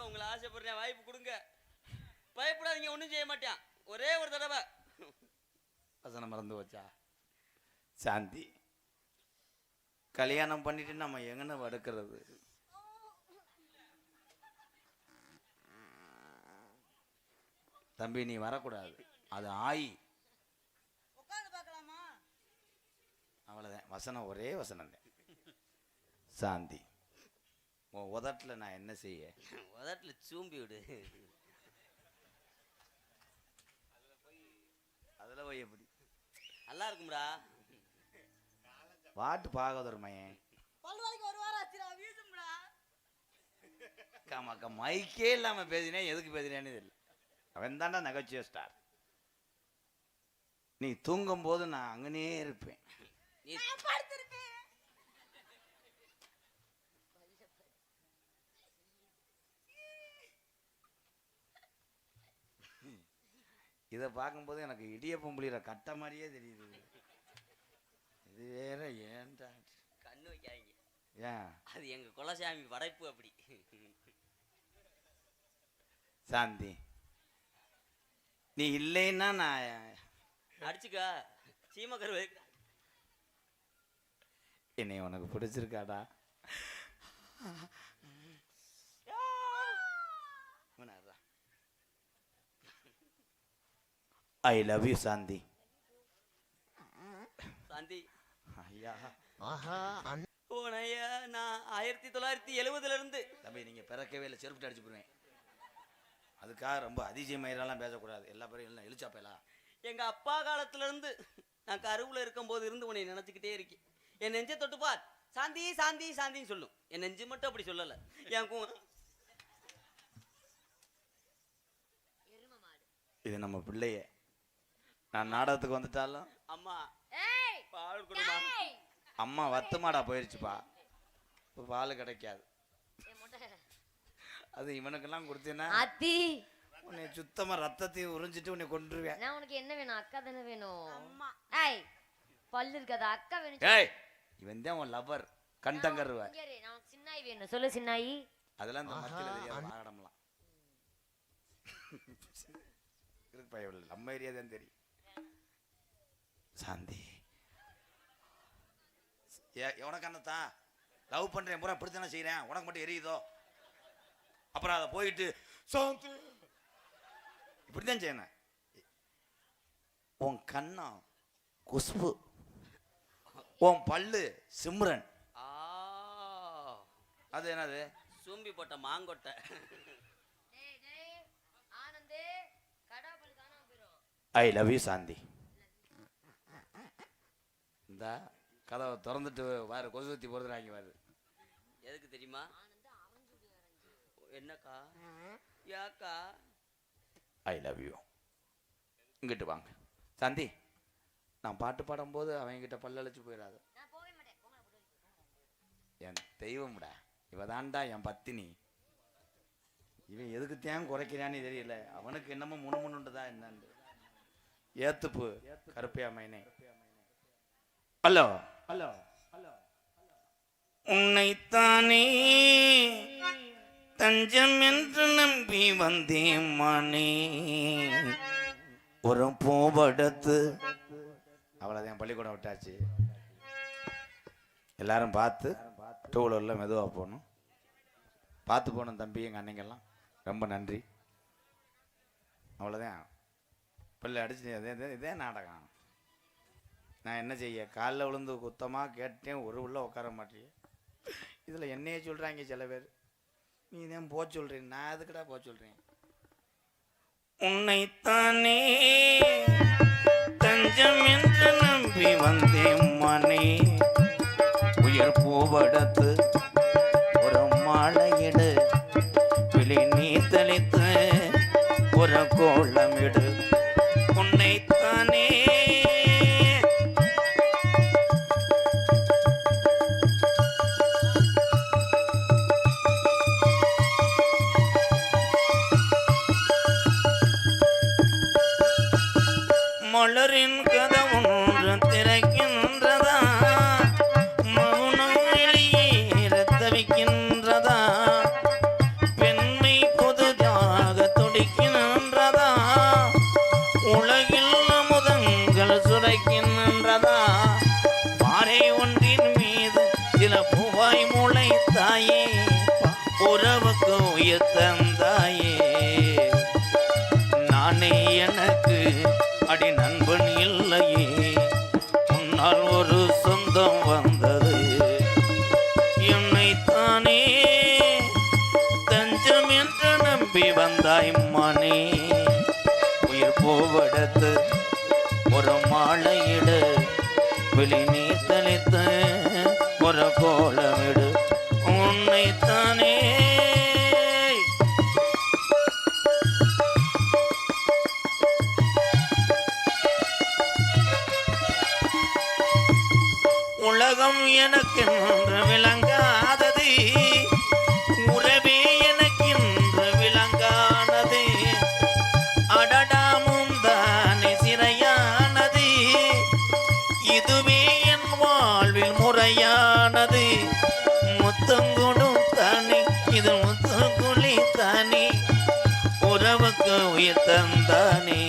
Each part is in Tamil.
உங்களை ஆசைப்படுறேன், வாய்ப்பு கொடுங்க. பயப்படாதீங்க, ஒன்றும் செய்ய மாட்டேன். ஒரே ஒரு தடவை. வசனம் மறந்து வச்சா சாந்தி, கல்யாணம் பண்ணிட்டு நம்ம எங்கன்னு வடுக்கிறது? தம்பி நீ வரக்கூடாது, அது ஆயி. அவ்வளவுதான் வசனம், ஒரே வசனம் தான். சாந்தி, உன் உதட்டில் நான் என்ன செய்ய? உதட்டில் சூம்பி விடு. அதில் போய் எப்படி நல்லா இருக்கும்டா. பாட்டு பாகதர் மையன் அக்கா மைக்கே இல்லாம பேசினேன், எதுக்கு பேசினேன்னு தெரியல. அவன் தாண்டா நகைச்சுவை ஸ்டார். நீ தூங்கும் போது நான் அங்கனே இருப்பேன். இதை பார்க்கும்போது எனக்கு இடியப்பம் புளிகிற கட்ட மாதிரியே தெரியுது. இது வேற ஏன்டா கண்ணு வைக்காதீங்க. ஏன்? அது எங்க குலசாமி படைப்பு அப்படி. சாந்தி, நீ இல்லைன்னா நான் அடிச்சுக்க. சீமக்கரு என்னை உனக்கு பிடிச்சிருக்காடா? ஐ லவ் யூ சாந்தி. சாந்தி, ஐயா போனையா நான் 1970 இருந்து. தம்பி நீங்க பிறக்கவே இல்லை, செருப்பு அடிச்சு போடுவேன். அதுக்காக ரொம்ப அதிசய மயிரெல்லாம் பேசக்கூடாது. எல்லா பேரும் இல்லை எழுச்சாப்பேலா. எங்க அப்பா காலத்துல இருந்து நான் கருவுல இருக்கும் போது இருந்து உன்னை நினைச்சுக்கிட்டே இருக்கேன். என் நெஞ்சை தொட்டு பார், சாந்தி சாந்தி சாந்தின்னு சொல்லும். என் நெஞ்சு மட்டும் அப்படி சொல்லல. என் இது நம்ம பிள்ளைய. நான் நாடகத்துக்கு வந்துட்டாலும் அம்மா பால் கொடுமா. அம்மா வத்து மாடா போயிருச்சுப்பா, இப்போ பால் கிடைக்காது. அது இவனுக்கெல்லாம் கொடுத்தீங்கன்னா உன்னை சுத்தமா ரத்தத்தையும் உறிஞ்சிட்டு உன்னை கொண்டுருவேன். நான் உனக்கு என்ன வேணும்? அக்கா தானே வேணும். ஏய் பல்லு இருக்காதா? அக்கா வேணும். ஏய் இவன் தான் உன் லவர், கண் தங்கருவ. நான் உனக்கு சின்னாயி வேணும். சொல்லு சின்னாயி. அதெல்லாம் இந்த மத்தியில தெரியாது, ஆடம்லாம் இருக்கு பையன், நம்ம ஏரியா தான் தெரியும். சாந்தி, உனக்கு என்னத்தா லவ் பண்றேன் பூரா இப்படித்தானே செய்யறேன், உனக்கு மட்டும் எரியுதோ? அப்புறம் அதை போயிட்டு சாந்தி இப்படித்தான் செய்யணும். உன் கண்ணம் குஷ்பு, உன் பல்லு சிம்ரன். அது என்னது? சூம்பி போட்ட மாங்கொட்டை. ஐ லவ் யூ சாந்தி. இந்த கதவை திறந்துட்டு வேறு கொசு ஊற்றி போடுறாங்க வேறு. எதுக்கு தெரியுமா? என்னக்கா? யாக்கா? I love you. இங்கிட்டு வாங்க சாந்தி. நான் பாட்டு பாடும்போது அவங்கிட்ட பல்லழிச்சு போயிடாது. என் தெய்வம்டா, இவதான்டா என் பத்தினி. இவன் எதுக்கு தேன் குறைக்கிறான்னு தெரியல. அவனுக்கு என்னமோ முணுமுணுன்றதா என்னன்னு. ஏத்துப்பு Karuppaiya Maine. Hello hello hello, உன்னைத்தானே தஞ்சம் என்று நம்பி வந்தேன் மானே. ஒரு பூவெடுத்து அவ்வளோதான், பள்ளிக்கூடம் விட்டாச்சு. எல்லாரும் பார்த்து டூ வீலரில் மெதுவாக போகணும். பார்த்து போகணும் தம்பி. எங்கள் அன்னைங்கெல்லாம் ரொம்ப நன்றி. அவ்வளோதான், பள்ளி அடிச்சு இதே நாடகம். நான் என்ன செய்ய? காலில் விழுந்து குத்தமாக கேட்டேன், ஒரு உள்ள உட்கார மாட்டேன். இதில் என்னையே சொல்கிறாங்க சில பேர். நீ தான் போக சொல்கிறேன், நான் எதுக்குடா போக சொல்கிறேன்? உன்னைத்தானே தஞ்சம் என்று நம்பி வந்தேன் மனே. உயர் பூவெடுத்து ஒரு மாலையிடு, விழி நீ தெளித்து ஒரு கோலமிடு. உன்னைத்தானே மலரின் கதவொன்று திறக்கின்றதா, மௌனம் வெளியே உயிர் தந்தாயே நானே எனக்கு அடி நண்பன் இல்லையே உன்னால் ஒரு சொந்தம் வந்தது என்னைத்தானே தஞ்சம் என்று நம்பி வந்தாய் மனே உயிர் போவடத்து ஒரு மாலையிடு வெளி நீர் தளித்து ஒரு கோலமிடு உன்னைத்தானே உலகம் எனக்கென்று விளங்காதது உறவே எனக்கென்று விளங்கானது அடடாமும் தானே சிறையானது இதுவே என் வாழ்வில் முறையானது முத்தங்குடும் தானே இது முத்தங்குழி தானே உறவுக்கு உயிர் தந்தானே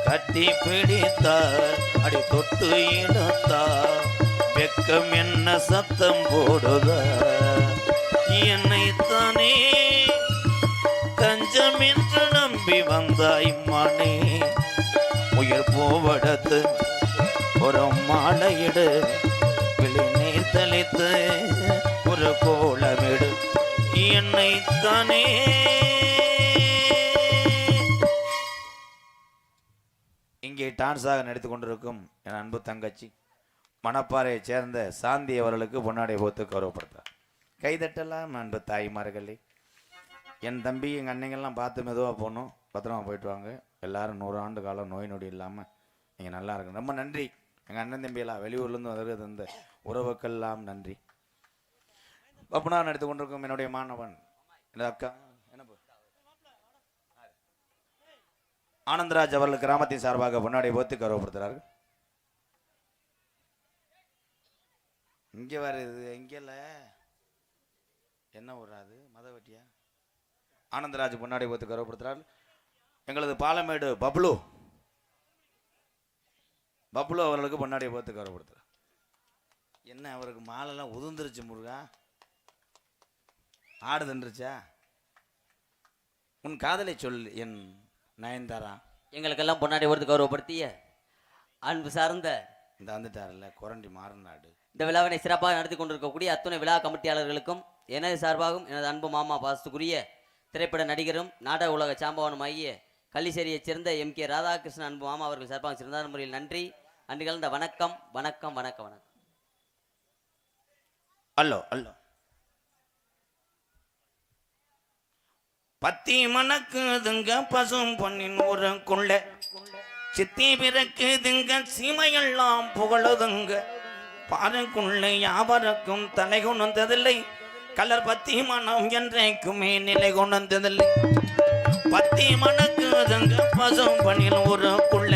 கட்டி பிடித்தார் அடி தொட்டு இழுத்தார் வெக்கம் என்ன சத்தம் போடுதா என்னைத்தானே தஞ்சம் என்று நம்பி வந்தாய் மனே உயிர் போவடத்து ஒரு மாலையிடு வெளி நீர் தளித்து ஒரு கோலமிடு என்னைத்தானே. இங்கே டான்ஸாக நடித்து கொண்டிருக்கும் என் அன்பு தங்கச்சி மணப்பாறையைச் சேர்ந்த சாந்தி அவர்களுக்கு பொன்னாடை போத்து கௌரவப்படுத்தார். கைதட்டலாம் அன்பு தாய்மார்களே. என் தம்பி எங்கள் அன்னைங்கள்லாம் பார்த்து மெதுவாக போகணும், பத்திரமா போயிட்டு வாங்க. எல்லாரும் 100 ஆண்டு காலம் நோய் நொடி இல்லாமல் நீங்கள் நல்லா இருக்கணும். ரொம்ப நன்றி எங்கள் அண்ணன் தம்பியெல்லாம் வெளியூர்லேருந்து வருகிறது இந்த உறவுக்கெல்லாம் நன்றி. பப்புனா நடித்து கொண்டிருக்கும் என்னுடைய மாணவன் எனது அக்கா ஆனந்தராஜ் அவர்கள் கிராமத்தின் சார்பாக பொன்னாடை போத்து கௌரவப்படுத்துகிறார்கள். இங்கே வருது இங்கேல என்ன ஊராது மதவட்டியா? ஆனந்தராஜ் பொன்னாடை போத்து கௌரவப்படுத்துகிறார்கள். எங்களது பாலமேடு பப்ளு அவர்களுக்கு பொன்னாடை போத்து கௌரவப்படுத்துகிறார். என்ன அவருக்கு மாலெல்லாம் உதிர்ந்துருச்சு முருகா, ஆடு தின்றுச்சா? உன் காதலை சொல் என் நயன்தாரா. எங்களுக்கெல்லாம் பொன்னாடி ஒருத்து கௌரவப்படுத்திய அன்பு சார்ந்த இந்த வந்துட்டார்ல குரண்டி மாறநாடு இந்த விழாவினை சிறப்பாக நடத்தி கொண்டிருக்கக்கூடிய அத்துணை விழா கமிட்டியாளர்களுக்கும் எனது சார்பாகவும் எனது அன்பு மாமா பாசத்துக்குரிய திரைப்பட நடிகரும் நாடக உலக சாம்பவனும் ஆகிய கள்ளிசேரியைச் சேர்ந்த MK ராதாகிருஷ்ணன் அன்பு மாமா அவர்கள் சார்பாக சிறந்த முறையில் நன்றி அன்று கலந்த வணக்கம் வணக்கம் வணக்கம் வணக்கம். அல்லோ அல்லோ பத்தி மணக்குதுங்க பசும் பொன்னின் ஊருக்குள்ள சித்தி பிறக்குதுங்க சீமையெல்லாம் புகழுதுங்க பாருக்குள்ள யாவருக்கும் தலை கொண்டதில்லை கலர் பத்தி மனம் என்றைக்குமே நிலை கொண்டதில்லை. பத்தி மணக்குதுங்க பசும் பொன்னின் ஊருக்குள்ள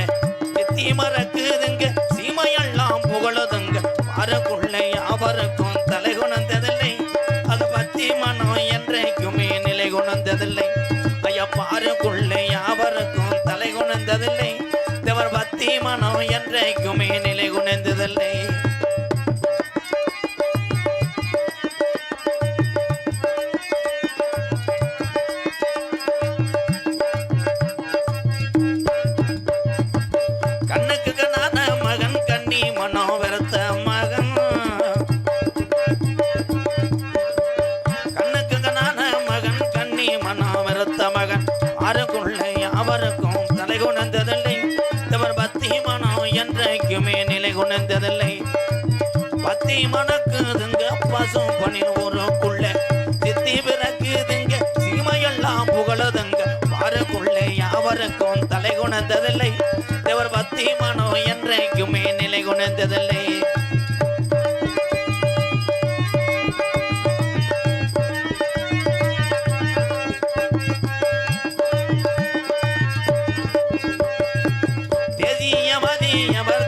சித்தி மறக்குதுங்க சீமையெல்லாம் புகழுதுங்க பாருக்குள்ள யாவருக்கும் தலை கொண்டதில்லை அது பத்தி மனம் என்றைக்குமே நிலை கொண்டதில்லை. ஐயா பாருக்குள்ளே யாவருக்கும் தலை கொண்டதில்லை தேவர் பக்தி மனம் என்றைக்குமே நிலை கொண்டதில்லை. கண்ணுக்கு கண்ணான மகன் கண்ணி மனோ வெறுத்த மகன் மகன் ஆறுக்குள்ளே அவருக்கும் தலை கொண்டதில்லை தேவர் பக்தி மனம் என்றைக்குமே நிலை கொண்டதில்லை. பத்தி மணக்குதுங்க பசும் பணின் ஊருக்குள்ள சித்தி பிறக்குதுங்க சீமையெல்லாம் புகழுதுங்க ஆறுக்குள்ளே அவருக்கும் தலை கொண்டதில்லை தேவர் பக்தி மனம் என்றைக்குமே நிலை கொண்டதில்லை.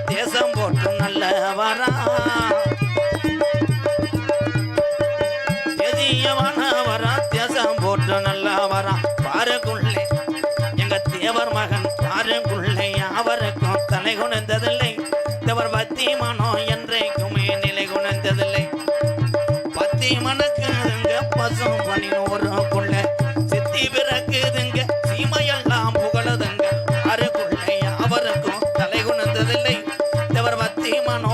தேசம் போட்டு நல்லவரா எதியவனவரா தேசம் போட்டு நல்லவரா பாருக்குள்ளே எங்க தேவர் மகன் பாருக்குள்ளே அவருக்கும் தலை கொண்டதில்லை தேவர் பக்தி மனம் என்றைக்குமே நிலை கொண்டதில்லை. பத்தி மணக்குதுங்க பசும் பனினோருக்குள்ள சித்தி பிறக்குதுங்க சீமையெல்லாம் புகழுதுங்க ஆறுக்குள்ளே அவருக்கும் தலை குணந்ததில்லை தேவர் பத்தி மனோ